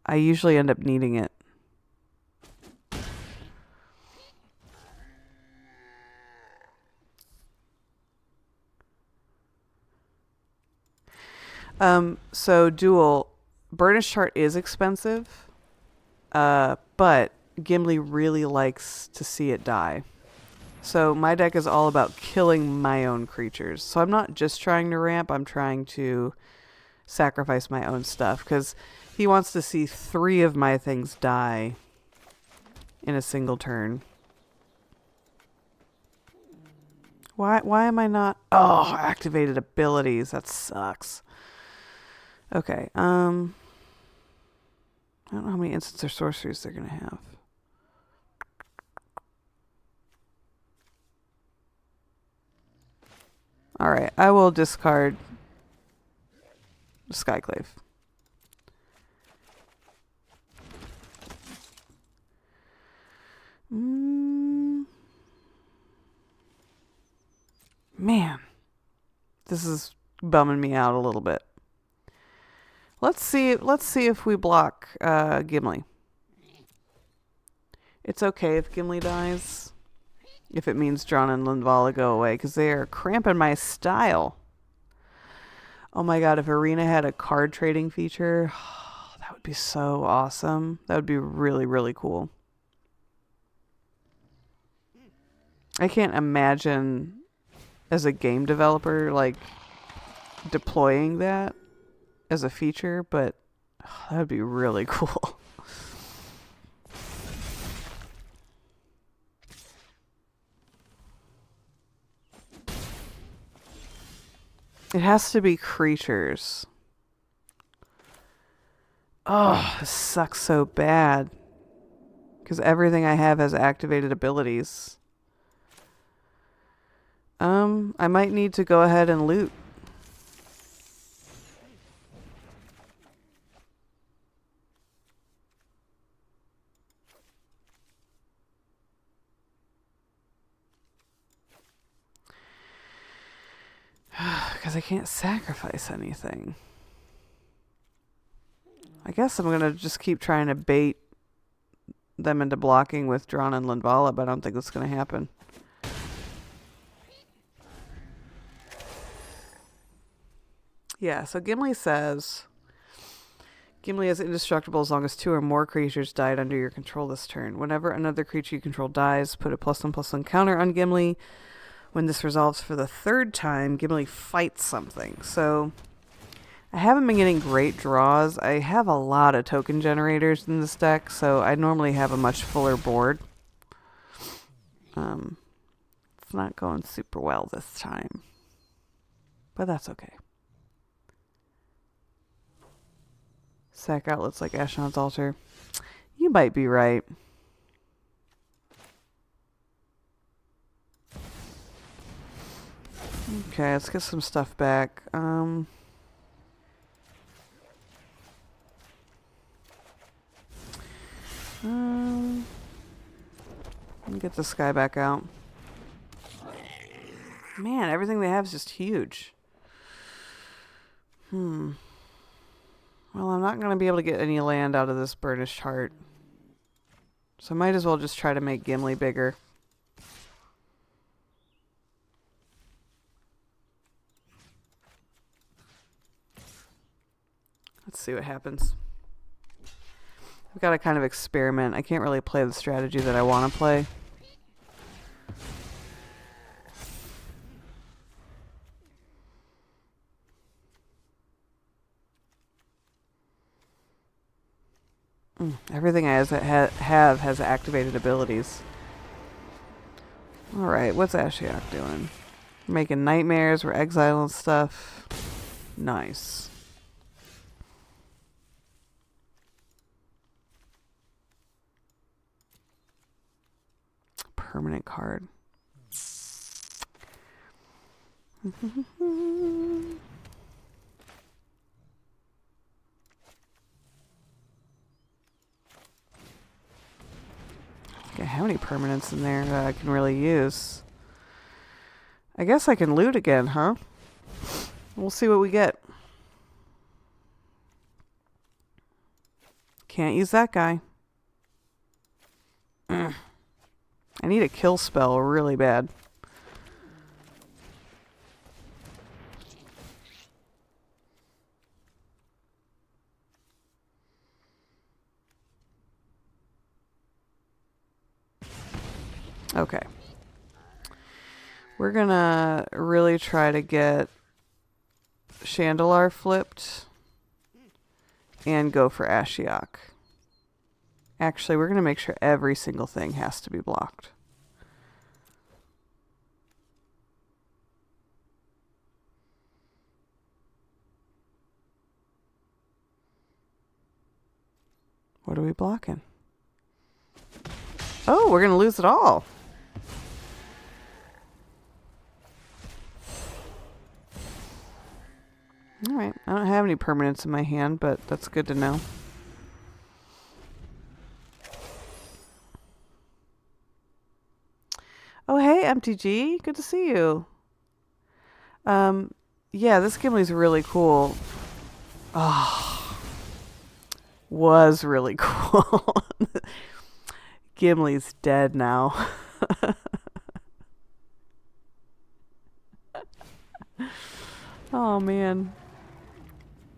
I usually end up needing it. So Duel, Burnished Heart is expensive, but Gimli really likes to see it die. So my deck is all about killing my own creatures. So I'm not just trying to ramp, I'm trying to sacrifice my own stuff, because he wants to see 3 of my things die in a single turn. Why am I not... Oh, activated abilities. That sucks. Okay, I don't know how many instants or sorceries they're going to have. Alright, I will discard Skyclave. Man, this is bumming me out a little bit. Let's see if we block Gimli. It's okay if Gimli dies, if it means Drana and Linvala go away, because they are cramping my style. Oh my god, if Arena had a card trading feature, that would be so awesome. That would be really, really cool. I can't imagine as a game developer like deploying that as a feature, but that would be really cool. It has to be creatures. Oh, this sucks so bad. Because everything I have has activated abilities. I might need to go ahead and loot. Because I can't sacrifice anything. I guess I'm going to just keep trying to bait them into blocking with Drana and Linvala, but I don't think that's going to happen. Yeah, so Gimli says... Gimli is indestructible as long as 2 or more creatures died under your control this turn. Whenever another creature you control dies, put a +1/+1 counter on Gimli. When this resolves for the 3rd time, Gimli fights something. So, I haven't been getting great draws. I have a lot of token generators in this deck, so I normally have a much fuller board. It's not going super well this time. But that's okay. Sack outlets like Ashnod's Altar. You might be right. Okay, let's get some stuff back. Let me get this guy back out. Man, everything they have is just huge. Well, I'm not going to be able to get any land out of this Burnished Heart. So I might as well just try to make Gimli bigger. Let's see what happens. I've got to kind of experiment. I can't really play the strategy that I want to play. Everything I have has activated abilities. Alright, what's Ashiok doing? We're making nightmares, we're exiling stuff. Nice. Permanent card. Okay, how many permanents in there that I can really use? I guess I can loot again, huh? We'll see what we get. Can't use that guy. I need a kill spell really bad. Okay. We're gonna really try to get Chandelar flipped and go for Ashiok. Actually, we're gonna make sure every single thing has to be blocked. What are we blocking? Oh, we're gonna lose it all. Alright, I don't have any permanents in my hand, but that's good to know. Oh, hey, MTG. Good to see you. Yeah, this Gimli's really cool. Oh, was really cool. Gimli's dead now. Oh, man.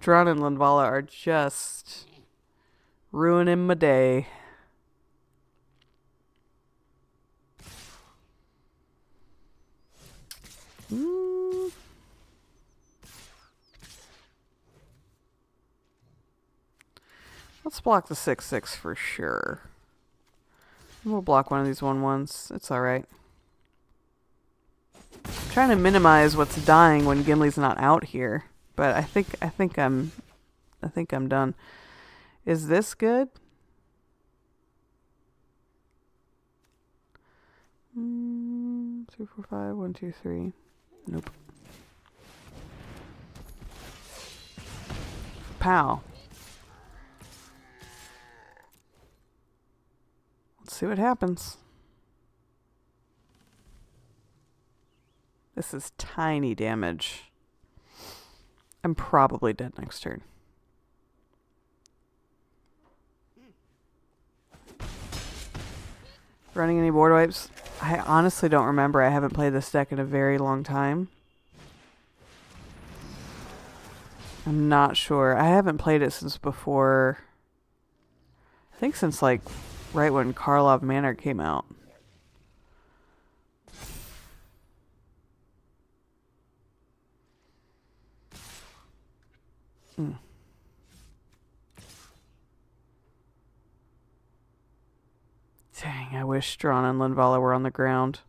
Drana and Linvala are just ruining my day. Let's block the 6/6 for sure. We'll block one of these 1/1s. It's alright. I'm trying to minimize what's dying when Gimli's not out here. But I think I'm done. Is this good? 3, 4, 5, 1, 2, 3. Nope. Pow. Let's see what happens. This is tiny damage. I'm probably dead next turn. Running any board wipes? I honestly don't remember. I haven't played this deck in a very long time. I'm not sure. I haven't played it since before. I think since like right when Karlov Manor came out. Dang, I wish Drana and Linvala were on the ground.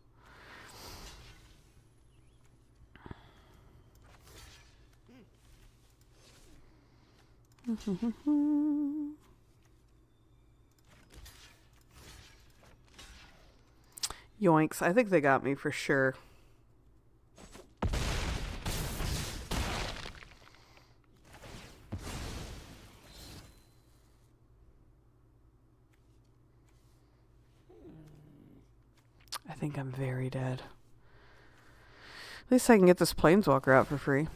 Yoinks. I think they got me for sure. I think I'm very dead. At least I can get this Planeswalker out for free.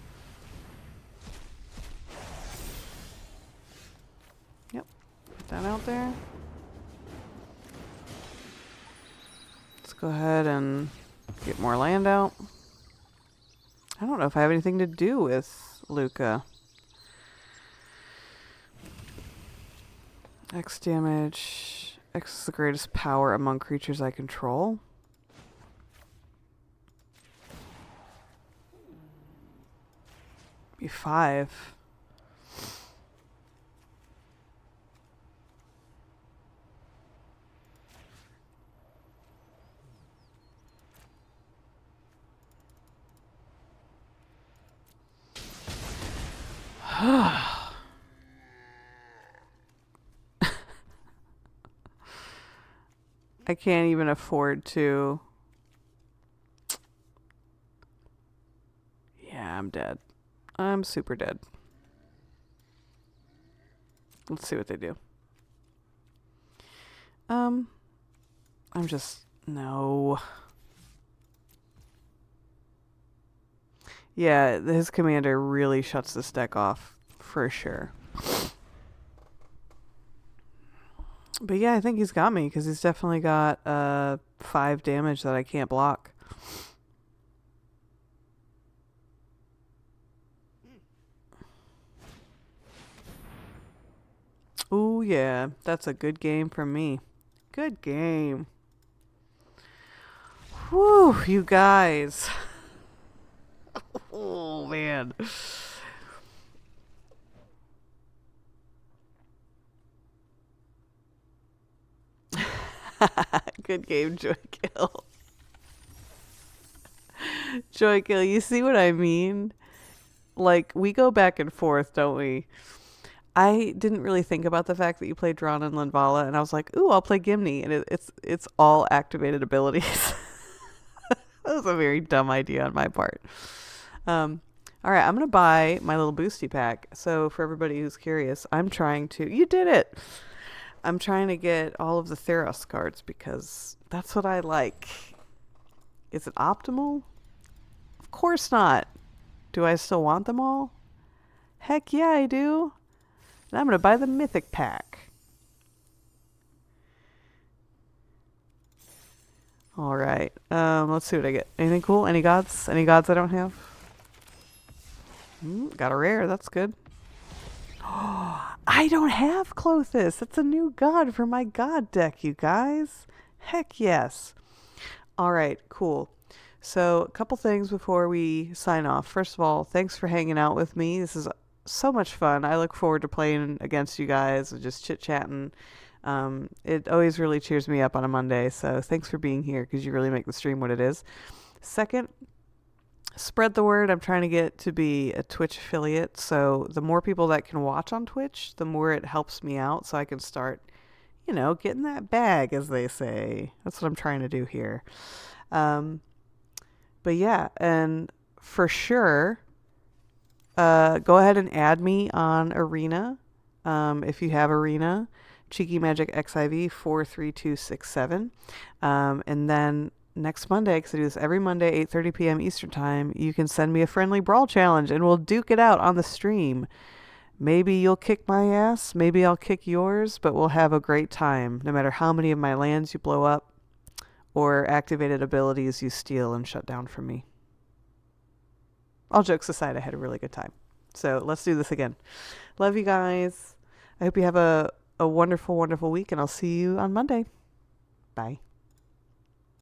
Yep. Put that out there. Let's go ahead and get more land out. I don't know if I have anything to do with Luca. X damage. X is the greatest power among creatures I control. Be 5. I can't even afford to. Yeah, I'm dead. I'm super dead. Let's see what they do. I'm just... No. Yeah, his commander really shuts this deck off for sure. But yeah, I think he's got me because he's definitely got 5 damage that I can't block. Ooh, yeah. That's a good game from me. Good game. Whew, you guys. Oh, man. Good game, Joykill. Joykill, you see what I mean? Like, we go back and forth, don't we? I didn't really think about the fact that you played Drana and Linvala, and I was like, ooh, I'll play Gimli, and it's all activated abilities. That was a very dumb idea on my part. All right, I'm going to buy my little boosty pack. So for everybody who's curious, I'm trying to... You did it! I'm trying to get all of the Theros cards because that's what I like. Is it optimal? Of course not. Do I still want them all? Heck yeah, I do. And I'm going to buy the Mythic pack. All right. Let's see what I get. Anything cool? Any gods? Any gods I don't have? Got a rare. That's good. I don't have Clothis. That's a new god for my god deck, you guys. Heck yes. All right, cool. So a couple things before we sign off. First of all, thanks for hanging out with me. This is so much fun. I look forward to playing against you guys and just chit-chatting. It always really cheers me up on a Monday, so thanks for being here because you really make the stream what it is. Second, spread the word. I'm trying to get to be a Twitch affiliate, so the more people that can watch on Twitch, the more it helps me out so I can start, getting that bag, as they say. That's what I'm trying to do here. But yeah, and for sure, go ahead and add me on Arena. If you have Arena, cheekymagicxiv 43267. And then next Monday, because I do this every Monday, 8:30 p.m. Eastern Time, you can send me a friendly Brawl challenge, and we'll duke it out on the stream. Maybe you'll kick my ass, maybe I'll kick yours, but we'll have a great time, no matter how many of my lands you blow up or activated abilities you steal and shut down from me. All jokes aside, I had a really good time. So let's do this again. Love you guys. I hope you have a wonderful, wonderful week, and I'll see you on Monday. Bye.